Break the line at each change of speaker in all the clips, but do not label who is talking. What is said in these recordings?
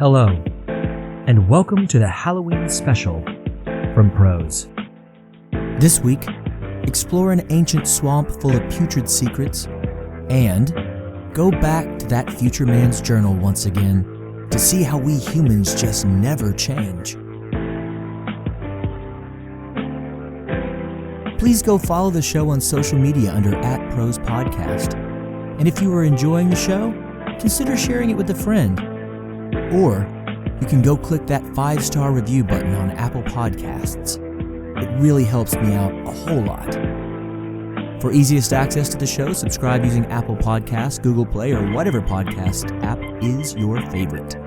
Hello, and welcome to the Halloween special from Prose.
This week, explore an ancient swamp full of putrid secrets, and go back to that future man's journal once again to see how we humans just never change. Please go follow the show on social media under @ProsePodcast. And if you are enjoying the show, consider sharing it with a friend. Or you can go click that 5-star review button on Apple Podcasts. It really helps me out a whole lot. For easiest access to the show, subscribe using Apple Podcasts, Google Play, or whatever podcast app is your favorite.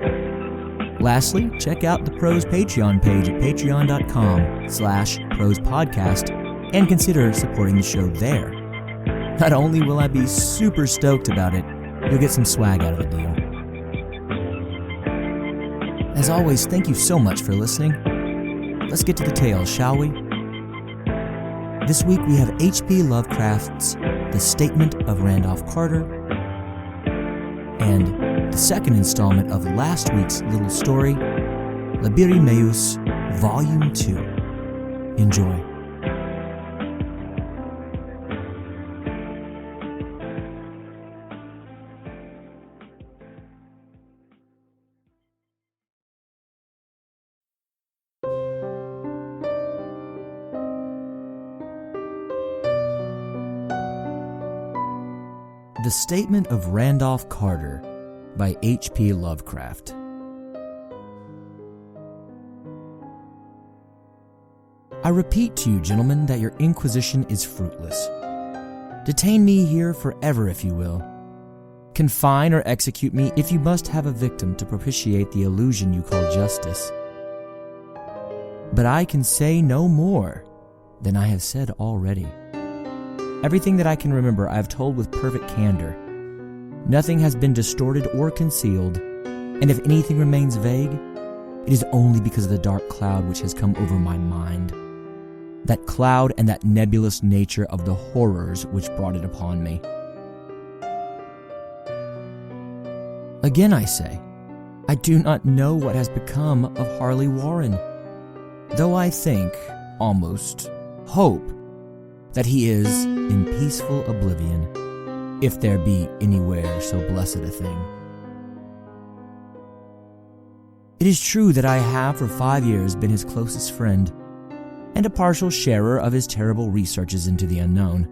Lastly, check out the Prose Patreon page at patreon.com/prosepodcast and consider supporting the show there. Not only will I be super stoked about it, you'll get some swag out of the deal. As always, thank you so much for listening. Let's get to the tales, shall we? This week we have H.P. Lovecraft's The Statement of Randolph Carter, and the second installment of last week's little story, Lebiri, Meus, Volume 2. Enjoy. The Statement of Randolph Carter by H.P. Lovecraft. I repeat to you, gentlemen, that your inquisition is fruitless. Detain me here forever if you will. Confine or execute me if you must have a victim to propitiate the illusion you call justice. But I can say no more than I have said already. Everything that I can remember I have told with perfect candor. Nothing has been distorted or concealed, and if anything remains vague, it is only because of the dark cloud which has come over my mind. That cloud and that nebulous nature of the horrors which brought it upon me. Again I say, I do not know what has become of Harley Warren, though I think, almost, hope, that he is in peaceful oblivion, if there be anywhere so blessed a thing. It is true that I have for 5 years been his closest friend, and a partial sharer of his terrible researches into the unknown.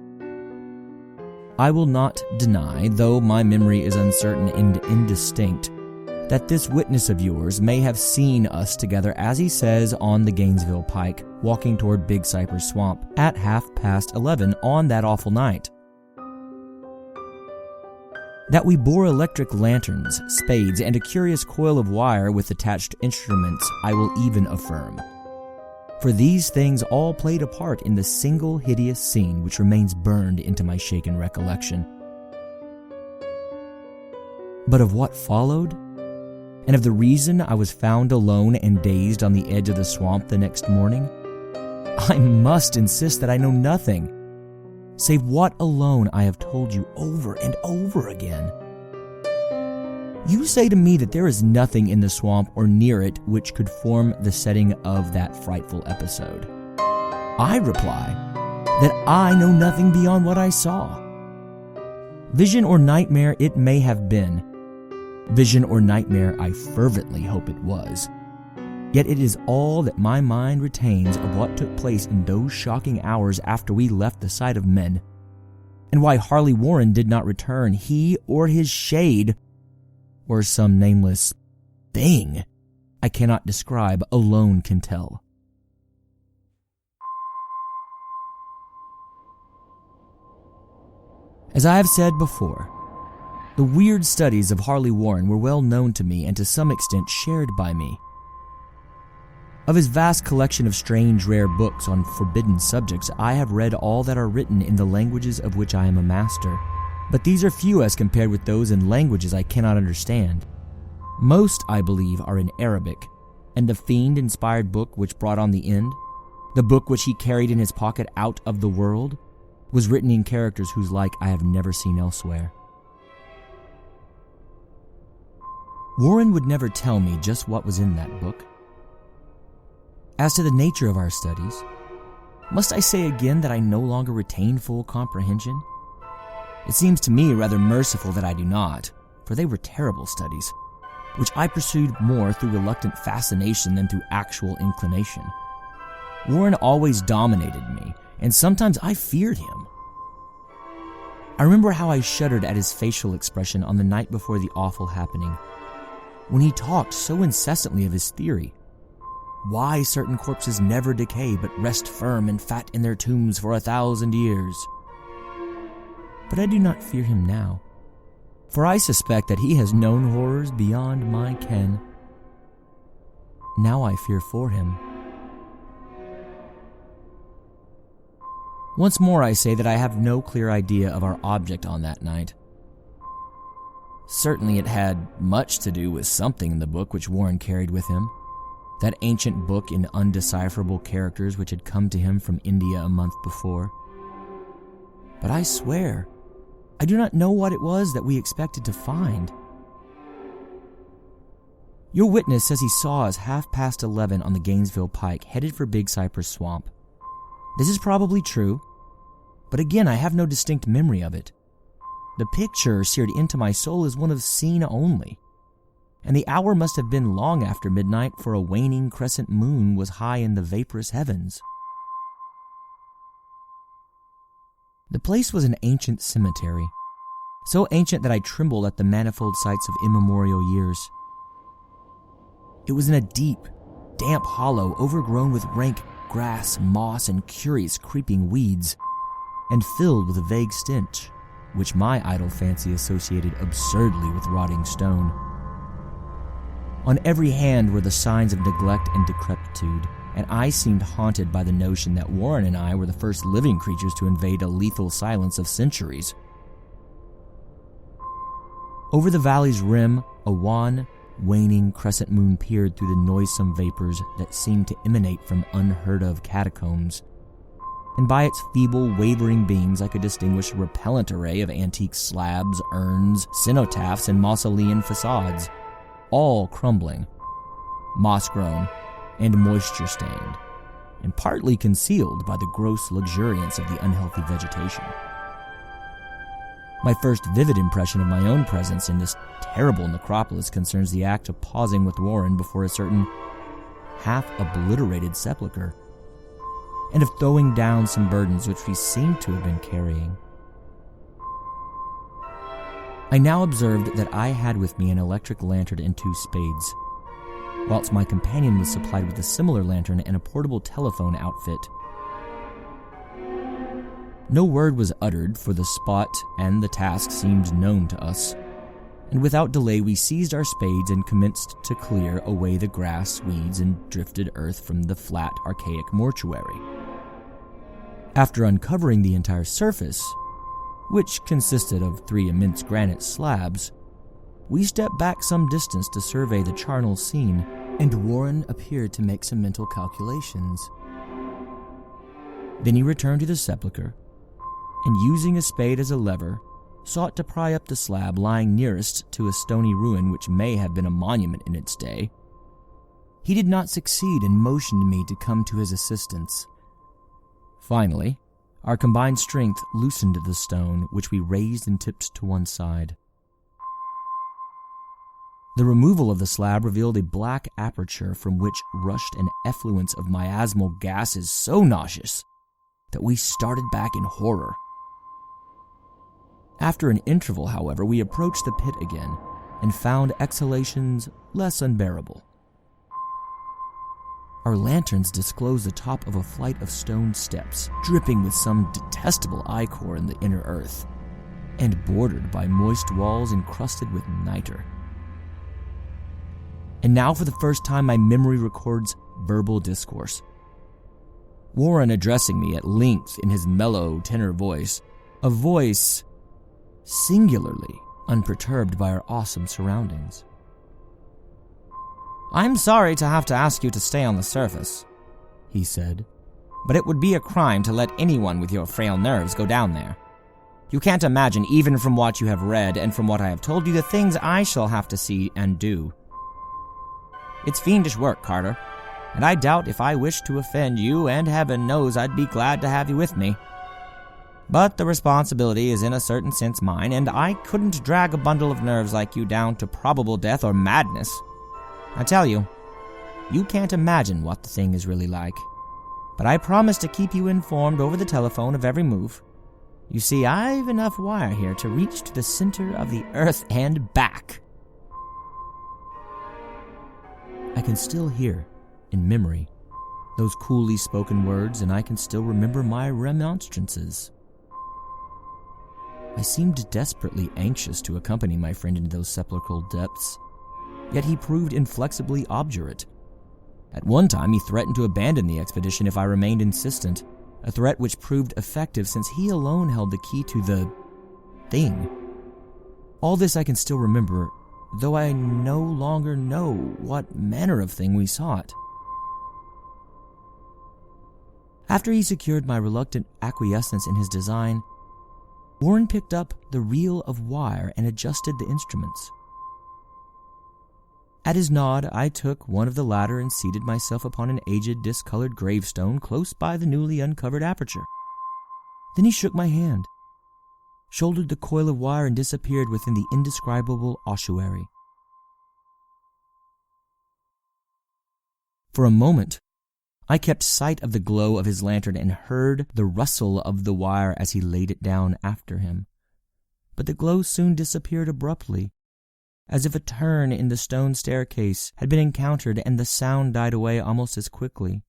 I will not deny, though my memory is uncertain and indistinct, that this witness of yours may have seen us together, as he says, on the Gainesville Pike, walking toward Big Cypress Swamp at 11:30 on that awful night. That we bore electric lanterns, spades, and a curious coil of wire with attached instruments, I will even affirm. For these things all played a part in the single hideous scene which remains burned into my shaken recollection. But of what followed? And of the reason I was found alone and dazed on the edge of the swamp the next morning, I must insist that I know nothing, save what alone I have told you over and over again. You say to me that there is nothing in the swamp or near it which could form the setting of that frightful episode. I reply that I know nothing beyond what I saw. Vision or nightmare it may have been. Vision or nightmare I fervently hope it was. Yet it is all that my mind retains of what took place in those shocking hours after we left the sight of men. And why Harley Warren did not return, he or his shade, or some nameless thing I cannot describe, alone can tell. As I have said before, the weird studies of Harley Warren were well known to me and to some extent shared by me. Of his vast collection of strange, rare books on forbidden subjects, I have read all that are written in the languages of which I am a master, but these are few as compared with those in languages I cannot understand. Most, I believe, are in Arabic, and the fiend-inspired book which brought on the end, the book which he carried in his pocket out of the world, was written in characters whose like I have never seen elsewhere. Warren would never tell me just what was in that book. As to the nature of our studies, must I say again that I no longer retain full comprehension? It seems to me rather merciful that I do not, for they were terrible studies, which I pursued more through reluctant fascination than through actual inclination. Warren always dominated me, and sometimes I feared him. I remember how I shuddered at his facial expression on the night before the awful happening, when he talked so incessantly of his theory. Why certain corpses never decay but rest firm and fat in their tombs for 1,000 years. But I do not fear him now, for I suspect that he has known horrors beyond my ken. Now I fear for him. Once more I say that I have no clear idea of our object on that night. Certainly it had much to do with something in the book which Warren carried with him, that ancient book in undecipherable characters which had come to him from India a month before. But I swear, I do not know what it was that we expected to find. Your witness says he saw us 11:30 on the Gainesville Pike, headed for Big Cypress Swamp. This is probably true, but again I have no distinct memory of it. The picture seared into my soul is one of scene only, and the hour must have been long after midnight, for a waning crescent moon was high in the vaporous heavens. The place was an ancient cemetery, so ancient that I trembled at the manifold sights of immemorial years. It was in a deep, damp hollow overgrown with rank grass, moss, and curious creeping weeds, and filled with a vague stench, which my idle fancy associated absurdly with rotting stone. On every hand were the signs of neglect and decrepitude, and I seemed haunted by the notion that Warren and I were the first living creatures to invade a lethal silence of centuries. Over the valley's rim, a wan, waning crescent moon peered through the noisome vapors that seemed to emanate from unheard-of catacombs, and by its feeble, wavering beams I could distinguish a repellent array of antique slabs, urns, cenotaphs, and mausolean facades, all crumbling, moss-grown, and moisture-stained, and partly concealed by the gross luxuriance of the unhealthy vegetation. My first vivid impression of my own presence in this terrible necropolis concerns the act of pausing with Warren before a certain half-obliterated sepulchre, and of throwing down some burdens which we seemed to have been carrying. I now observed that I had with me an electric lantern and 2 spades, whilst my companion was supplied with a similar lantern and a portable telephone outfit. No word was uttered, for the spot and the task seemed known to us, and without delay we seized our spades and commenced to clear away the grass, weeds, and drifted earth from the flat, archaic mortuary. After uncovering the entire surface, which consisted of 3 immense granite slabs, we stepped back some distance to survey the charnel scene, and Warren appeared to make some mental calculations. Then he returned to the sepulchre, and using a spade as a lever, sought to pry up the slab lying nearest to a stony ruin which may have been a monument in its day. He did not succeed and motioned me to come to his assistance. Finally, our combined strength loosened the stone, which we raised and tipped to one side. The removal of the slab revealed a black aperture from which rushed an effluence of miasmal gases so nauseous that we started back in horror. After an interval, however, we approached the pit again and found exhalations less unbearable. Our lanterns disclosed the top of a flight of stone steps, dripping with some detestable ichor in the inner earth, and bordered by moist walls encrusted with niter. And now for the first time my memory records verbal discourse. Warren addressing me at length in his mellow tenor voice, a voice singularly unperturbed by our awesome surroundings. "I'm sorry to have to ask you to stay on the surface," he said, "but it would be a crime to let anyone with your frail nerves go down there. You can't imagine, even from what you have read and from what I have told you, the things I shall have to see and do. It's fiendish work, Carter, and I doubt if I wished to offend you, and heaven knows I'd be glad to have you with me. But the responsibility is in a certain sense mine, and I couldn't drag a bundle of nerves like you down to probable death or madness. I tell you, you can't imagine what the thing is really like. But I promise to keep you informed over the telephone of every move. You see, I've enough wire here to reach to the center of the earth and back. I can still hear, in memory, those coolly spoken words, and I can still remember my remonstrances. I seemed desperately anxious to accompany my friend into those sepulchral depths, yet he proved inflexibly obdurate. At one time, he threatened to abandon the expedition if I remained insistent, a threat which proved effective since he alone held the key to the thing. All this I can still remember, though I no longer know what manner of thing we sought. After he secured my reluctant acquiescence in his design, Warren picked up the reel of wire and adjusted the instruments. At his nod, I took one of the latter and seated myself upon an aged, discolored gravestone close by the newly uncovered aperture. Then he shook my hand, shouldered the coil of wire, and disappeared within the indescribable ossuary. For a moment, I kept sight of the glow of his lantern and heard the rustle of the wire as he laid it down after him. But the glow soon disappeared abruptly, as if a turn in the stone staircase had been encountered, and the sound died away almost as quickly.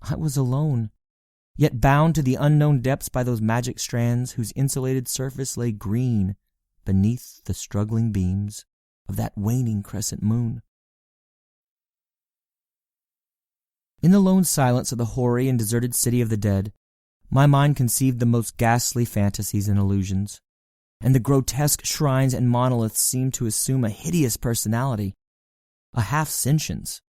I was alone, yet bound to the unknown depths by those magic strands whose insulated surface lay green beneath the struggling beams of that waning crescent moon. In the lone silence of the hoary and deserted city of the dead, my mind conceived the most ghastly fantasies and illusions, and the grotesque shrines and monoliths seemed to assume a hideous personality, a half-sentience.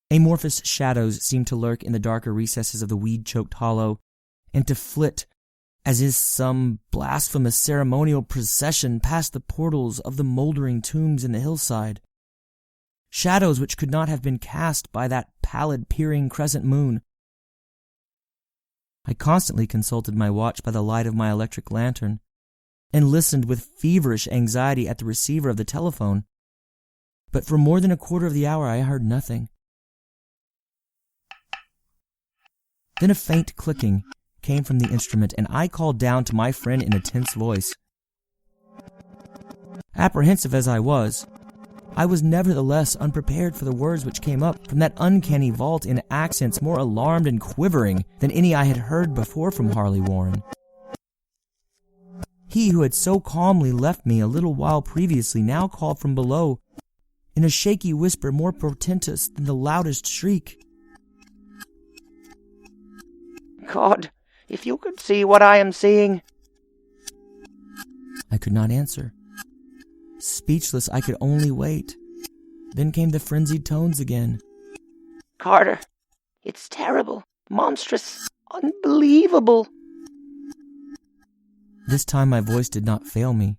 Amorphous shadows seemed to lurk in the darker recesses of the weed-choked hollow, and to flit, as is some blasphemous ceremonial procession, past the portals of the moldering tombs in the hillside. Shadows which could not have been cast by that pallid, peering crescent moon. I constantly consulted my watch by the light of my electric lantern, and listened with feverish anxiety at the receiver of the telephone. But for more than a quarter of the hour I heard nothing. Then a faint clicking came from the instrument, and I called down to my friend in a tense voice. Apprehensive as I was nevertheless unprepared for the words which came up from that uncanny vault in accents more alarmed and quivering than any I had heard before from Harley Warren. He who had so calmly left me a little while previously now called from below, in a shaky whisper more portentous than the loudest shriek.
God, if you could see what I am seeing.
I could not answer. Speechless, I could only wait. Then came the frenzied tones again.
Carter, it's terrible, monstrous, unbelievable.
This time my voice did not fail me,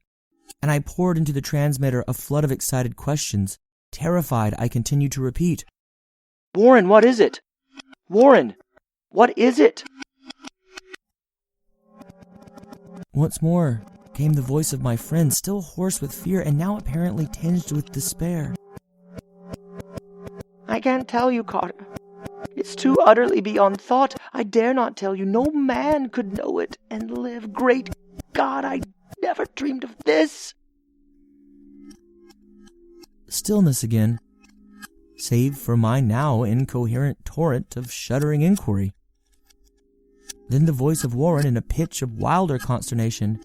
and I poured into the transmitter a flood of excited questions. Terrified, I continued to repeat,
Warren, what is it? Warren, what is it?
Once more came the voice of my friend, still hoarse with fear and now apparently tinged with despair.
I can't tell you, Carter. It's too utterly beyond thought. I dare not tell you. No man could know it and live. Great God, I never dreamed of this.
Stillness again, save for my now incoherent torrent of shuddering inquiry. Then the voice of Warren in a pitch of wilder consternation.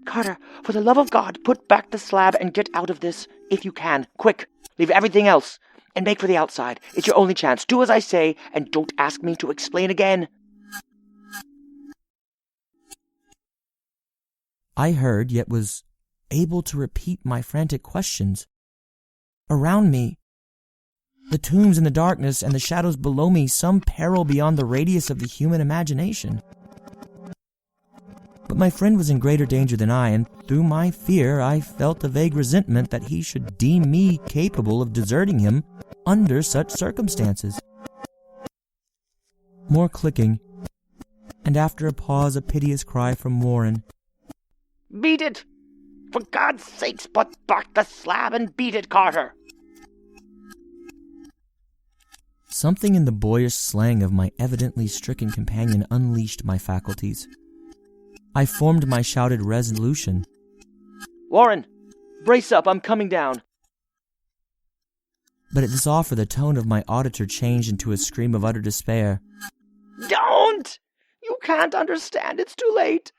Carter, for the love of God, put back the slab and get out of this, if you can. Quick, leave everything else, and make for the outside. It's your only chance. Do as I say, and don't ask me to explain again.
I heard, yet was able to repeat my frantic questions. Around me, the tombs in the darkness and the shadows below me, some peril beyond the radius of the human imagination. But my friend was in greater danger than I, and through my fear I felt a vague resentment that he should deem me capable of deserting him under such circumstances. More clicking, and after a pause a piteous cry from Warren.
Beat it! For God's sakes, put back the slab and beat it, Carter!
Something in the boyish slang of my evidently stricken companion unleashed my faculties. I formed my shouted resolution.
Warren, brace up, I'm coming down.
But at this offer the tone of my auditor changed into a scream of utter despair.
Don't! You can't understand, it's too late.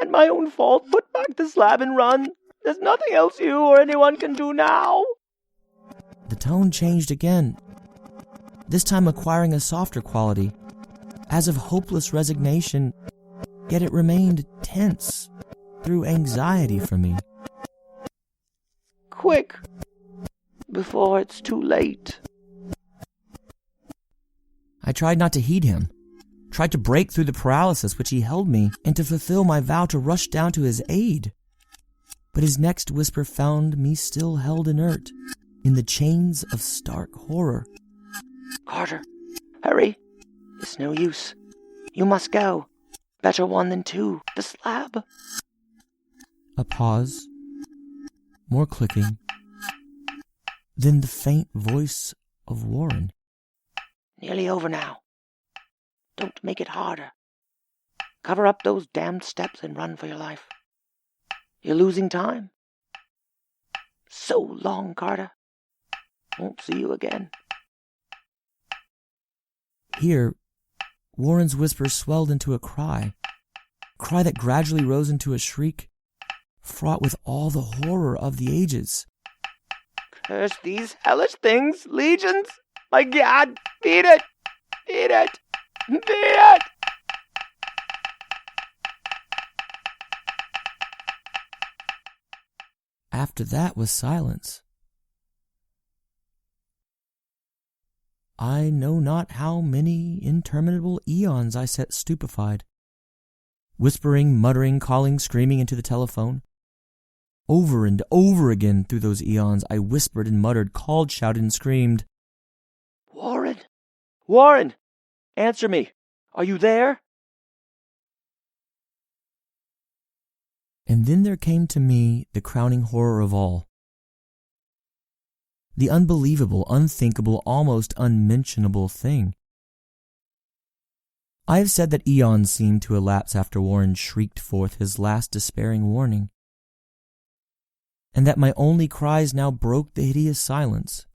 And my own fault. Put back the slab and run. There's nothing else you or anyone can do now.
The tone changed again, this time acquiring a softer quality, as of hopeless resignation, yet it remained tense through anxiety for me.
Quick, before it's too late.
I tried not to heed him, tried to break through the paralysis which he held me, and to fulfill my vow to rush down to his aid. But his next whisper found me still held inert, in the chains of stark horror.
Carter, hurry. It's no use. You must go. Better one than two. The slab.
A pause. More clicking. Then the faint voice of Warren.
Nearly over now. Don't make it harder. Cover up those damned steps and run for your life. You're losing time. So long, Carter. Won't see you again.
Here, Warren's whisper swelled into a cry that gradually rose into a shriek, fraught with all the horror of the ages.
Curse these hellish things, legions! My God, beat it! Beat it! Beat it!
After that was silence. I know not how many interminable eons I sat stupefied, whispering, muttering, calling, screaming into the telephone. Over and over again through those eons I whispered and muttered, called, shouted, and screamed.
Warren! Warren! Answer me! Are you there?
And then there came to me the crowning horror of all. The unbelievable, unthinkable, almost unmentionable thing. I have said that eons seemed to elapse after Warren shrieked forth his last despairing warning, and that my only cries now broke the hideous silence.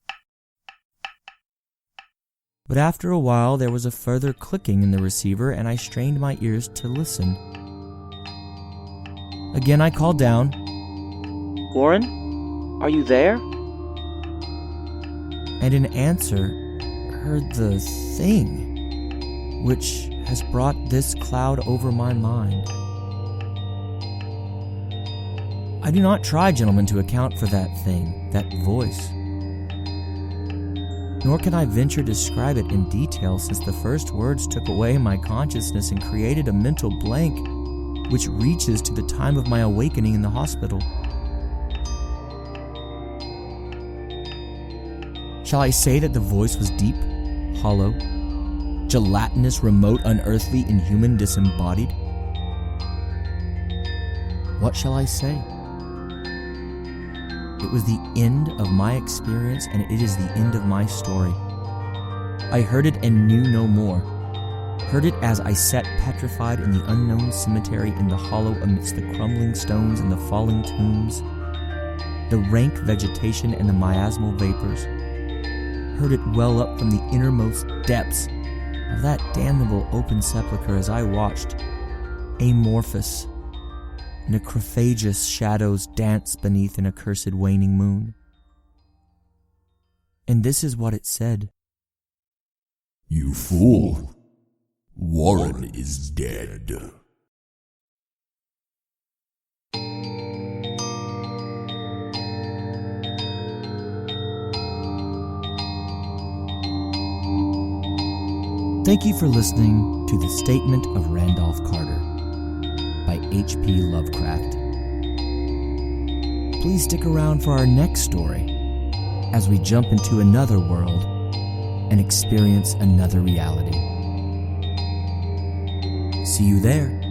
But after a while there was a further clicking in the receiver, and I strained my ears to listen. Again I called down.
Warren, are you there?
And in answer heard the thing which has brought this cloud over my mind. I do not try, gentlemen, to account for that thing, that voice. Nor can I venture to describe it in detail, since the first words took away my consciousness and created a mental blank which reaches to the time of my awakening in the hospital. Shall I say that the voice was deep, hollow, gelatinous, remote, unearthly, inhuman, disembodied? What shall I say? It was the end of my experience, and it is the end of my story. I heard it and knew no more. Heard it as I sat petrified in the unknown cemetery, in the hollow amidst the crumbling stones and the falling tombs, the rank vegetation and the miasmal vapors. Heard it well up from the innermost depths of that damnable open sepulchre as I watched, amorphous, necrophagous shadows dance beneath an accursed waning moon. And this is what it said.
You fool! Warren is dead.
Thank you for listening to The Statement of Randolph Carter by H.P. Lovecraft. Please stick around for our next story as we jump into another world and experience another reality. See you there.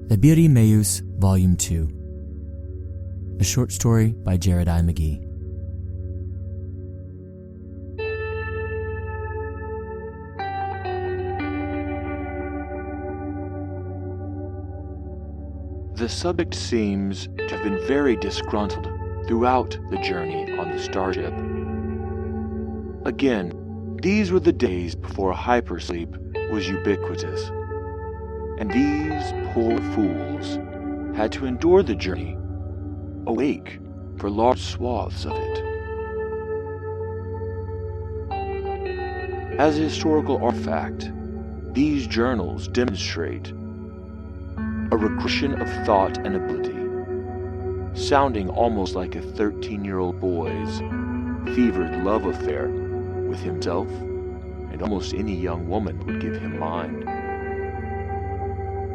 Lebiri, Meus, Volume 2. A short story by Jared I. McGee.
The subject seems to have been very disgruntled throughout the journey on the starship. Again, these were the days before hypersleep was ubiquitous, and these poor fools had to endure the journey awake for large swaths of it. As a historical artifact, these journals demonstrate a regression of thought and ability, sounding almost like a 13-year-old boy's fevered love affair with himself, and almost any young woman would give him mind.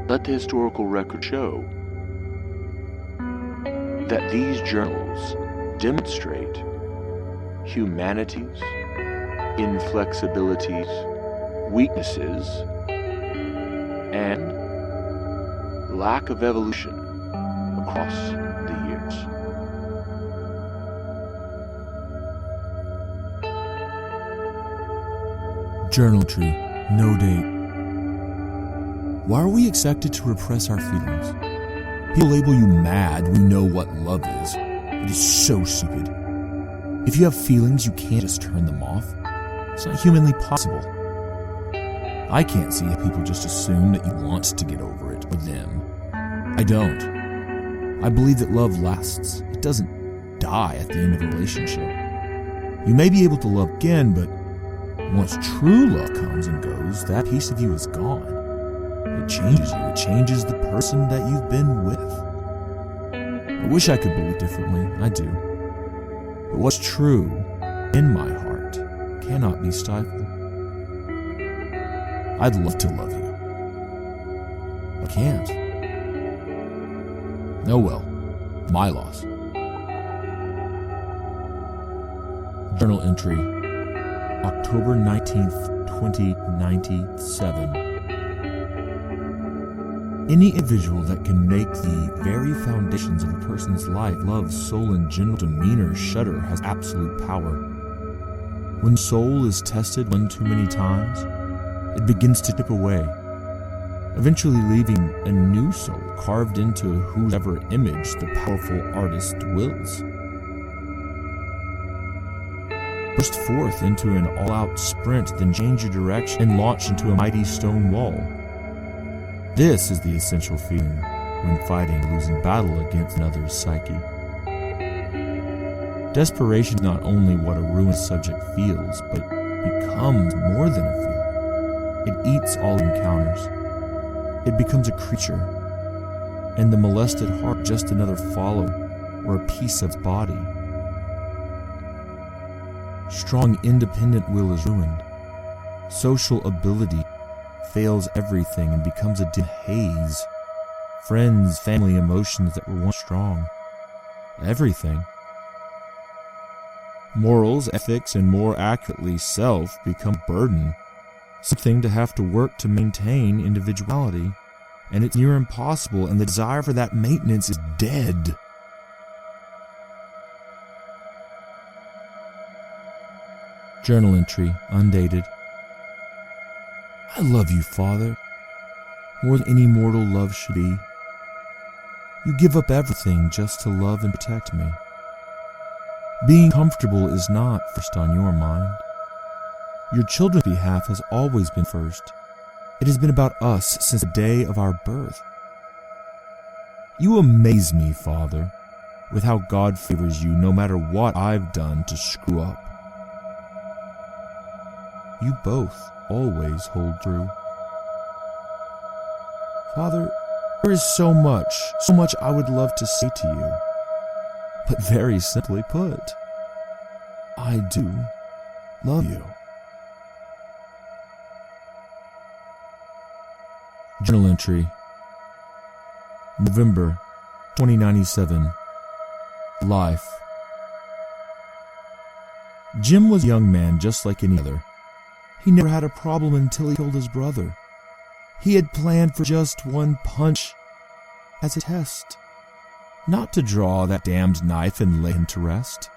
Let the historical record show that these journals demonstrate humanity's inflexibilities, weaknesses, and lack of evolution across the years.
Journal entry, no date. Why are we expected to repress our feelings? People label you mad, we know what love is. It is so stupid. If you have feelings, you can't just turn them off. It's not humanly possible. I can't see how people just assume that you want to get over it, or them. I don't. I believe that love lasts. It doesn't die at the end of a relationship. You may be able to love again, but once true love comes and goes, that piece of you is gone. It changes you. It changes the person that you've been with. I wish I could believe differently. I do. But what's true in my heart cannot be stifled. I'd love to love you. I can't. Oh well, my loss. Journal entry, October 19th, 2097. Any individual that can make the very foundations of a person's life, love, soul, and general demeanor shudder has absolute power. When soul is tested one too many times, it begins to chip away, eventually leaving a new soul carved into whoever image the powerful artist wills. Burst forth into an all-out sprint, then change your direction and launch into a mighty stone wall. This is the essential feeling when fighting a losing battle against another's psyche. Desperation is not only what a ruined subject feels, but becomes more than a feeling. It eats all encounters. It becomes a creature, and the molested heart just another follower or a piece of its body. Strong, independent will is ruined. Social ability fails everything and becomes a dim haze. Friends, family, emotions that were once strong. Everything. Morals, ethics, and more accurately, self become a burden. Something to have to work to maintain individuality. And it's near impossible, and the desire for that maintenance is dead. Journal entry, undated. I love you, Father, more than any mortal love should be. You give up everything just to love and protect me. Being comfortable is not first on your mind. Your children's behalf has always been first. It has been about us since the day of our birth. You amaze me, Father, with how God favors you no matter what I've done to screw up. You both always hold true. Father, there is so much I would love to say to you. But very simply put, I do love you. Journal entry, November 2097. Life. Jim was a young man just like any other. He never had a problem until he killed his brother. He had planned for just one punch as a test. Not to draw that damned knife and lay him to rest.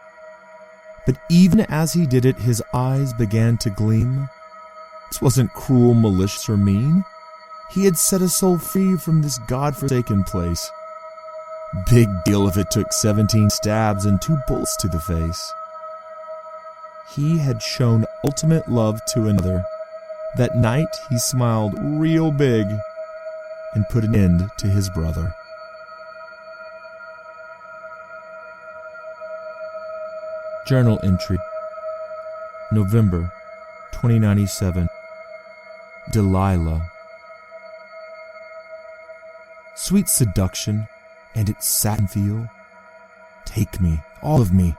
But even as he did it, his eyes began to gleam. This wasn't cruel, malicious, or mean. He had set a soul free from this godforsaken place. Big deal if it took 17 stabs and 2 bullets to the face. He had shown ultimate love to another. That night he smiled real big and put an end to his brother. Journal entry, November 2097. Delilah. Sweet seduction and its satin feel. Take me, all of me.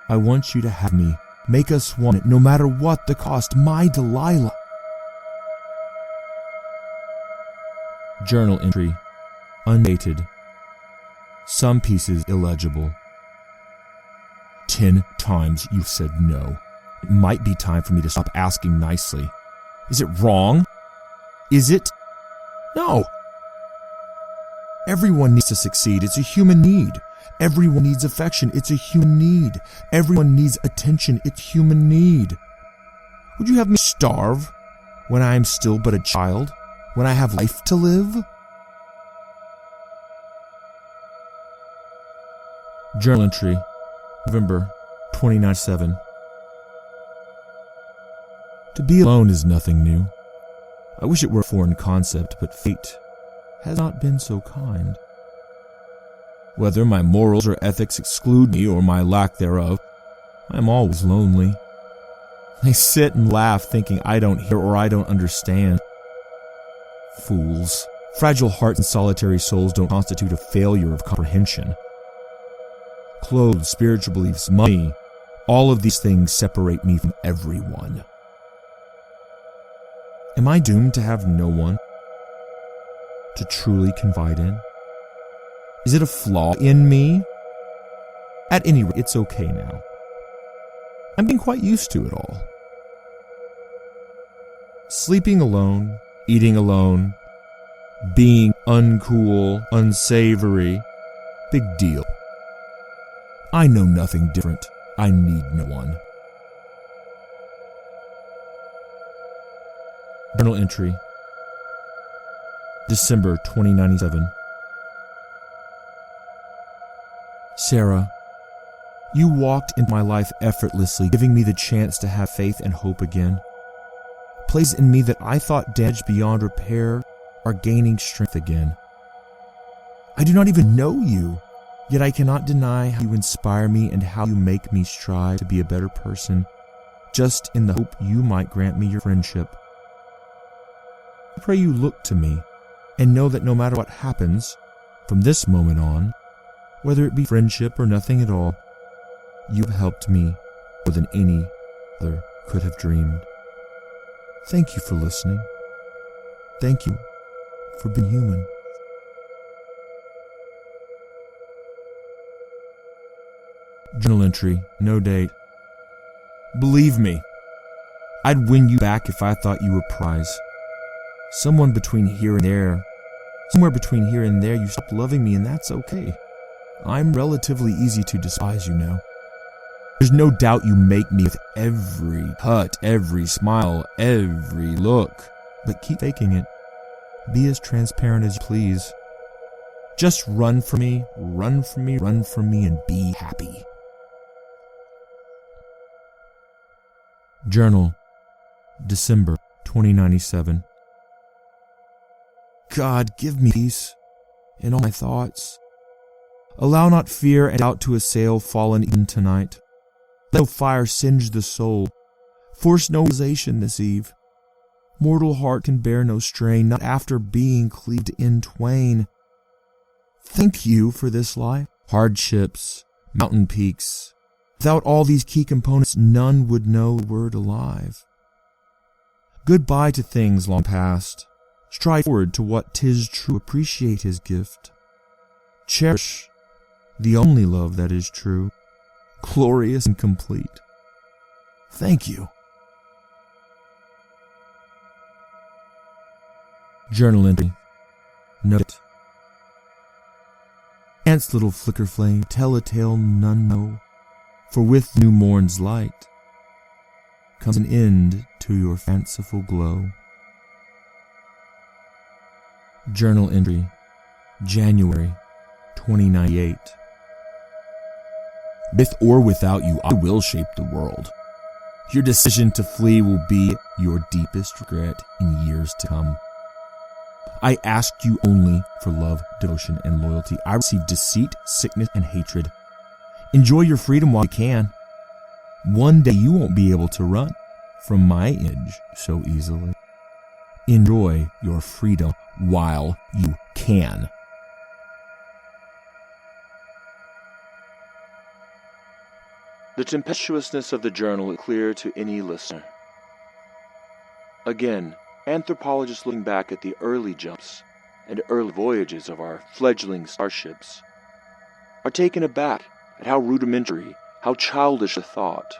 I want you to have me. Make us one, no matter what the cost, my Delilah. Journal entry, undated. Some pieces illegible. 10 times you've said no. It might be time for me to stop asking nicely. Is it wrong? Is it? No. Everyone needs to succeed. It's a human need. Everyone needs affection. It's a human need. Everyone needs attention. It's human need. Would you have me starve when I am still but a child? When I have life to live? Journal entry, November 2097. To be alone is nothing new. I wish it were a foreign concept, but fate has not been so kind. Whether my morals or ethics exclude me or my lack thereof, I am always lonely. I sit and laugh thinking I don't hear or I don't understand. Fools. Fragile hearts and solitary souls don't constitute a failure of comprehension. Clothes, spiritual beliefs, money, all of these things separate me from everyone. Am I doomed to have no one to truly confide in? Is it a flaw in me? At any rate, it's okay now. I'm getting quite used to it all. Sleeping alone, eating alone, being uncool, unsavory, big deal. I know nothing different. I need no one. Journal entry, December 2097. Sarah, you walked into my life effortlessly, giving me the chance to have faith and hope again. Places in me that I thought damaged beyond repair are gaining strength again. I do not even know you, yet I cannot deny how you inspire me and how you make me strive to be a better person, just in the hope you might grant me your friendship. I pray you look to me and know that no matter what happens, from this moment on, whether it be friendship or nothing at all, you've helped me more than any other could have dreamed. Thank you for listening. Thank you for being human. Journal entry, no date. Believe me, I'd win you back if I thought you were a prize. Somewhere between here and there, you stopped loving me, and that's okay. I'm relatively easy to despise, you know. There's no doubt you make me with every cut, every smile, every look. But keep faking it. Be as transparent as you please. Just run from me, and be happy. Journal, December 2097. God, give me peace in all my thoughts. Allow not fear and doubt to assail fallen Eden tonight. Let no fire singe the soul. Force no realization this eve. Mortal heart can bear no strain, not after being cleaved in twain. Thank you for this life. Hardships, mountain peaks. Without all these key components, none would know the word alive. Goodbye to things long past. Strive forward to what 'tis true. Appreciate his gift. Cherish the only love that is true, glorious and complete. Thank you. Journal entry. Note. Ants little flicker flame, tell a tale none know, for with new morn's light comes an end to your fanciful glow. Journal entry. January 2098. With or without you, I will shape the world. Your decision to flee will be your deepest regret in years to come. I asked you only for love, devotion, and loyalty. I received deceit, sickness, and hatred. Enjoy your freedom while you can. One day you won't be able to run from my image so easily. Enjoy your freedom while you can.
The tempestuousness of the journal is clear to any listener. Again, anthropologists looking back at the early jumps and early voyages of our fledgling starships are taken aback at how rudimentary, how childish a thought.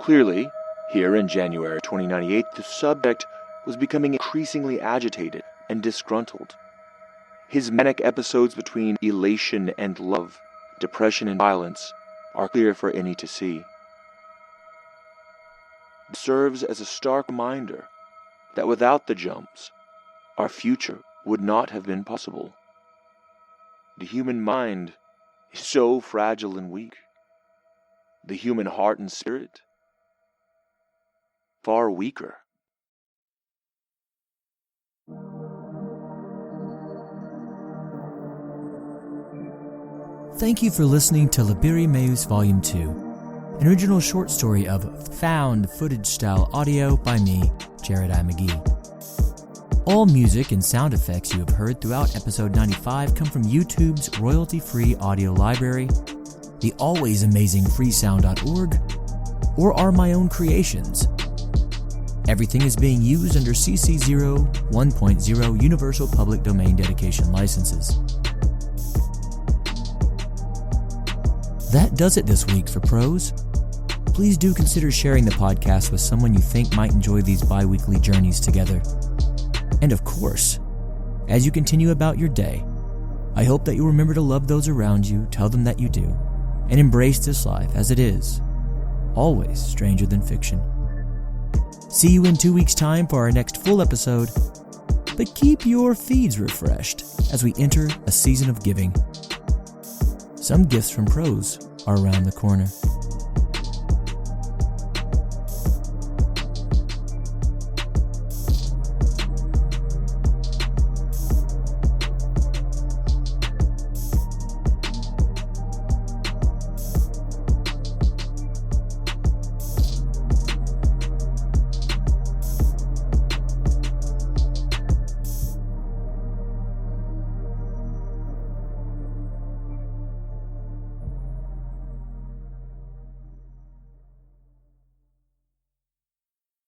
Clearly, here in January 2098, the subject was becoming increasingly agitated and disgruntled. His manic episodes between elation and love, depression and violence, are clear for any to see. It serves as a stark reminder that without the jumps, our future would not have been possible. The human mind is so fragile and weak. The human heart and spirit, far weaker.
Thank you for listening to Lebiri, Meus Volume 2, an original short story of found footage-style audio by me, Jared I. McGee. All music and sound effects you have heard throughout episode 95 come from YouTube's royalty-free audio library, the always amazing freesound.org, or are my own creations. Everything is being used under CC 0.1.0 Universal Public Domain Dedication licenses. That does it this week for Prose. Please do consider sharing the podcast with someone you think might enjoy these bi-weekly journeys together. And of course, as you continue about your day, I hope that you'll remember to love those around you, tell them that you do, and embrace this life as it is, always stranger than fiction. See you in 2 weeks' time for our next full episode, but keep your feeds refreshed as we enter a season of giving. Some gifts from Prose are around the corner.